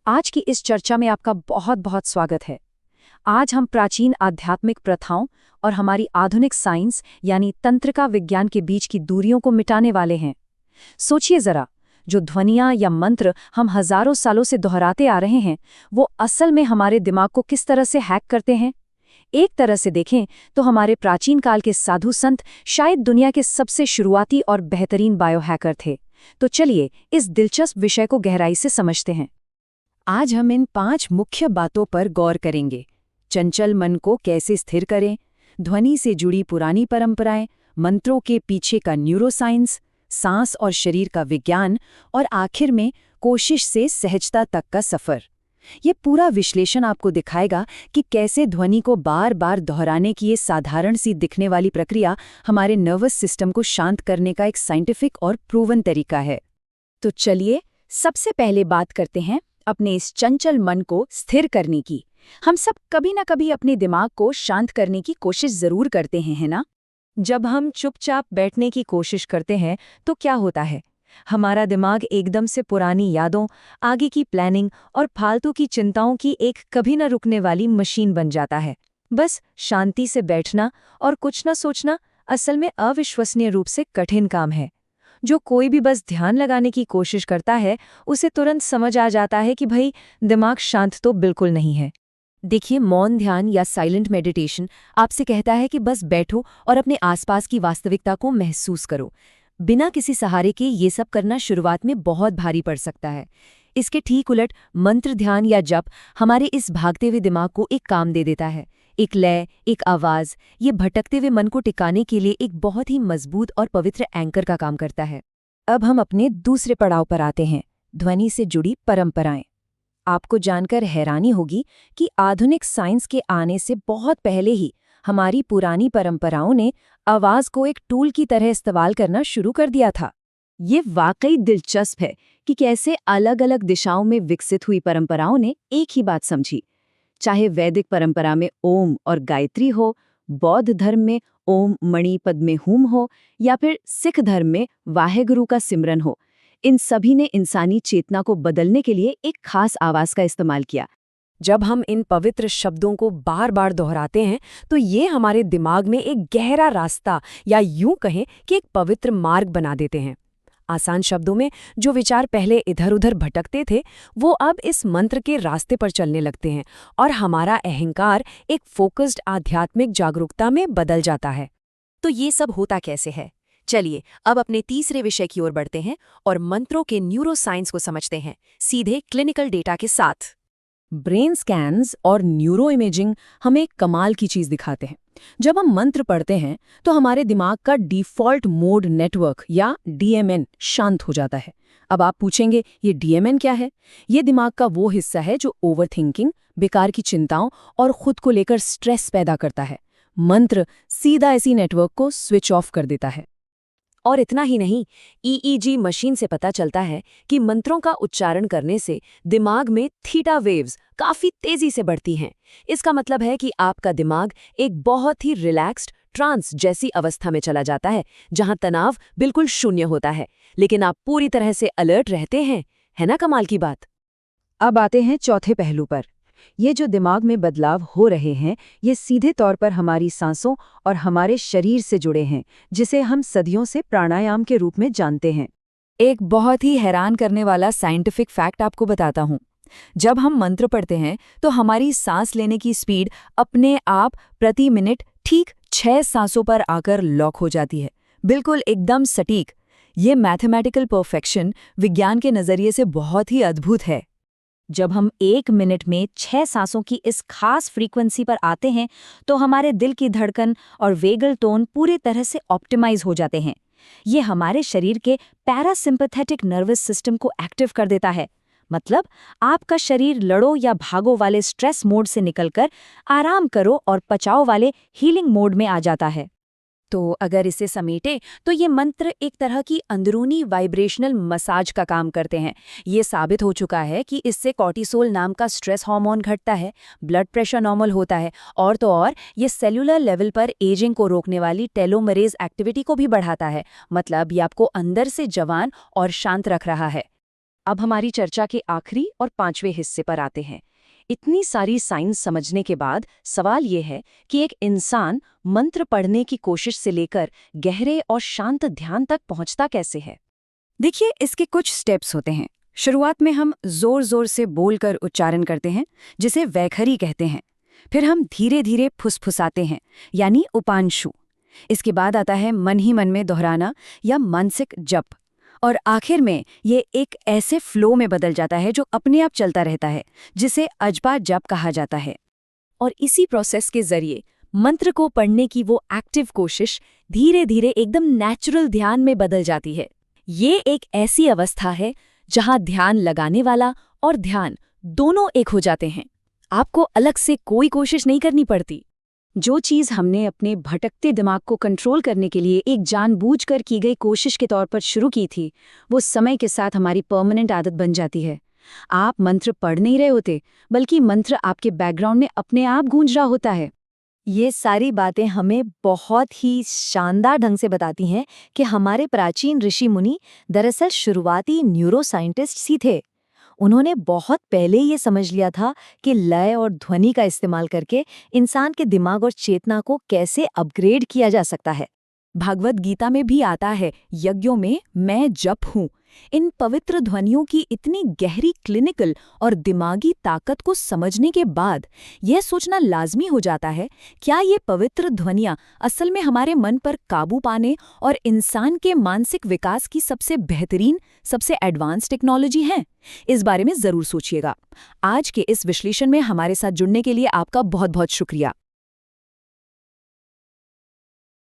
आज की इस चर्चा में आपका बहुत बहुत स्वागत है। आज हम प्राचीन आध्यात्मिक प्रथाओं और हमारी आधुनिक साइंस यानी तंत्रिका विज्ञान के बीच की दूरियों को मिटाने वाले हैं। सोचिए जरा, जो ध्वनियाँ या मंत्र हम हजारों सालों से दोहराते आ रहे हैं, वो असल में हमारे दिमाग को किस तरह से हैक करते हैं। एक तरह से देखें तो हमारे प्राचीन काल के साधु संत शायद दुनिया के सबसे शुरुआती और बेहतरीन बायोहैकर थे। तो चलिए इस दिलचस्प विषय को गहराई से समझते हैं। आज हम इन 5 मुख्य बातों पर गौर करेंगे। चंचल मन को कैसे स्थिर करें, ध्वनि से जुड़ी पुरानी परंपराएं, मंत्रों के पीछे का न्यूरोसाइंस, सांस और शरीर का विज्ञान और आखिर में कोशिश से सहजता तक का सफर। ये पूरा विश्लेषण आपको दिखाएगा कि कैसे ध्वनि को बार बार दोहराने की ये साधारण सी दिखने वाली प्रक्रिया हमारे नर्वस सिस्टम को शांत करने का एक साइंटिफिक और प्रूवन तरीका है। तो चलिए सबसे पहले बात करते हैं अपने इस चंचल मन को स्थिर करने की। हम सब कभी ना कभी अपने दिमाग को शांत करने की कोशिश जरूर करते हैं, है ना? जब हम चुपचाप बैठने की कोशिश करते हैं तो क्या होता है? हमारा दिमाग एकदम से पुरानी यादों, आगे की प्लानिंग और फालतू की चिंताओं की एक कभी न रुकने वाली मशीन बन जाता है। बस शांति से बैठना और कुछ न सोचना असल में अविश्वसनीय रूप से कठिन काम है। जो कोई भी बस ध्यान लगाने की कोशिश करता है, उसे तुरंत समझ आ जाता है कि भाई दिमाग शांत तो बिल्कुल नहीं है। देखिए, मौन ध्यान या साइलेंट मेडिटेशन आपसे कहता है कि बस बैठो और अपने आसपास की वास्तविकता को महसूस करो। बिना किसी सहारे के ये सब करना शुरुआत में बहुत भारी पड़ सकता है। इसके ठीक उलट मंत्र ध्यान या जप हमारे इस भागते हुए दिमाग को एक काम दे देता है, एक लय, एक आवाज। ये भटकते हुए मन को टिकाने के लिए एक बहुत ही मजबूत और पवित्र एंकर का काम करता है। अब हम अपने दूसरे पड़ाव पर आते हैं, ध्वनि से जुड़ी परंपराएं। आपको जानकर हैरानी होगी कि आधुनिक साइंस के आने से बहुत पहले ही हमारी पुरानी परंपराओं ने आवाज को एक टूल की तरह इस्तेमाल करना शुरू कर दिया था। ये वाकई दिलचस्प है कि कैसे अलग अलग दिशाओं में विकसित हुई परंपराओं ने एक ही बात समझी। चाहे वैदिक परंपरा में ओम और गायत्री हो, बौद्ध धर्म में ओम मणि पद्मे हूम हो, या फिर सिख धर्म में वाहेगुरु का सिमरन हो, इन सभी ने इंसानी चेतना को बदलने के लिए एक खास आवाज का इस्तेमाल किया। जब हम इन पवित्र शब्दों को बार बार दोहराते हैं तो ये हमारे दिमाग में एक गहरा रास्ता या यूं कहें कि एक पवित्र मार्ग बना देते हैं। आसान शब्दों में, जो विचार पहले इधर उधर भटकते थे वो अब इस मंत्र के रास्ते पर चलने लगते हैं और हमारा अहंकार एक फोकस्ड आध्यात्मिक जागरूकता में बदल जाता है। तो ये सब होता कैसे है? चलिए अब अपने तीसरे विषय की ओर बढ़ते हैं और मंत्रों के न्यूरोसाइंस को समझते हैं, सीधे क्लिनिकल डेटा के साथ। ब्रेन स्कैन्स और न्यूरो इमेजिंग हमें कमाल की चीज दिखाते हैं। जब हम मंत्र पढ़ते हैं तो हमारे दिमाग का डिफ़ॉल्ट मोड नेटवर्क या डीएमएन शांत हो जाता है। अब आप पूछेंगे, ये डीएमएन क्या है? ये दिमाग का वो हिस्सा है जो ओवरथिंकिंग, बेकार की चिंताओं और खुद को लेकर स्ट्रेस पैदा करता है। मंत्र सीधा इसी नेटवर्क को स्विच ऑफ कर देता है। और इतना ही नहीं, ईईजी मशीन से पता चलता है कि मंत्रों का उच्चारण करने से दिमाग में थीटा वेव्स काफी तेजी से बढ़ती हैं। इसका मतलब है कि आपका दिमाग एक बहुत ही रिलैक्स्ड ट्रांस जैसी अवस्था में चला जाता है, जहां तनाव बिल्कुल शून्य होता है, लेकिन आप पूरी तरह से अलर्ट रहते हैं। है ना कमाल की बात? अब आते हैं चौथे पहलू पर। ये जो दिमाग में बदलाव हो रहे हैं, ये सीधे तौर पर हमारी सांसों और हमारे शरीर से जुड़े हैं, जिसे हम सदियों से प्राणायाम के रूप में जानते हैं। एक बहुत ही हैरान करने वाला साइंटिफिक फैक्ट आपको बताता हूँ। जब हम मंत्र पढ़ते हैं तो हमारी सांस लेने की स्पीड अपने आप प्रति मिनट ठीक 6 सांसों पर आकर लॉक हो जाती है, बिल्कुल एकदम सटीक। ये मैथमेटिकल परफेक्शन विज्ञान के नज़रिए से बहुत ही अद्भुत है। जब हम 1 मिनट में 6 सांसों की इस खास फ्रीक्वेंसी पर आते हैं तो हमारे दिल की धड़कन और वेगल टोन पूरी तरह से ऑप्टिमाइज हो जाते हैं। ये हमारे शरीर के पैरासिम्पैथेटिक नर्वस सिस्टम को एक्टिव कर देता है। मतलब आपका शरीर लड़ो या भागो वाले स्ट्रेस मोड से निकलकर आराम करो और पचाओ वाले हीलिंग मोड में आ जाता है। तो अगर इसे समेटे तो ये मंत्र एक तरह की अंदरूनी वाइब्रेशनल मसाज का काम करते हैं। ये साबित हो चुका है कि इससे कॉर्टिसोल नाम का स्ट्रेस हार्मोन घटता है, ब्लड प्रेशर नॉर्मल होता है, और तो और ये सेलुलर लेवल पर एजिंग को रोकने वाली टेलोमरेज एक्टिविटी को भी बढ़ाता है। मतलब ये आपको अंदर से जवान और शांत रख रहा है। अब हमारी चर्चा के आखिरी और 5वें हिस्से पर आते हैं। इतनी सारी साइंस समझने के बाद सवाल ये है कि एक इंसान मंत्र पढ़ने की कोशिश से लेकर गहरे और शांत ध्यान तक पहुंचता कैसे है। देखिए, इसके कुछ स्टेप्स होते हैं। शुरुआत में हम जोर जोर से बोलकर उच्चारण करते हैं, जिसे वैखरी कहते हैं। फिर हम धीरे धीरे फुसफुसाते हैं, यानी उपांशु। इसके बाद आता है मन ही मन में दोहराना या मानसिक जप। और आखिर में ये एक ऐसे फ्लो में बदल जाता है जो अपने आप चलता रहता है, जिसे अजपा जप कहा जाता है। और इसी प्रोसेस के जरिए मंत्र को पढ़ने की वो एक्टिव कोशिश धीरे धीरे एकदम नेचुरल ध्यान में बदल जाती है। ये एक ऐसी अवस्था है जहां ध्यान लगाने वाला और ध्यान दोनों एक हो जाते हैं। आपको अलग से कोई कोशिश नहीं करनी पड़ती। जो चीज़ हमने अपने भटकते दिमाग को कंट्रोल करने के लिए एक जानबूझकर की गई कोशिश के तौर पर शुरू की थी, वो समय के साथ हमारी परमानेंट आदत बन जाती है। आप मंत्र पढ़ नहीं रहे होते, बल्कि मंत्र आपके बैकग्राउंड में अपने आप गूंज रहा होता है। ये सारी बातें हमें बहुत ही शानदार ढंग से बताती हैं कि हमारे प्राचीन ऋषि मुनि दरअसल शुरुआती न्यूरोसाइंटिस्ट्स ही थे। उन्होंने बहुत पहले ये समझ लिया था कि लय और ध्वनि का इस्तेमाल करके इंसान के दिमाग और चेतना को कैसे अपग्रेड किया जा सकता है। भागवत गीता में भी आता है, यज्ञों में मैं जप हूँ। इन पवित्र ध्वनियों की इतनी गहरी क्लिनिकल और दिमागी ताकत को समझने के बाद यह सोचना लाजमी हो जाता है, क्या ये पवित्र ध्वनियाँ असल में हमारे मन पर काबू पाने और इंसान के मानसिक विकास की सबसे बेहतरीन, सबसे एडवांस टेक्नोलॉजी हैं? इस बारे में ज़रूर सोचिएगा। आज के इस विश्लेषण में हमारे साथ जुड़ने के लिए आपका बहुत बहुत शुक्रिया।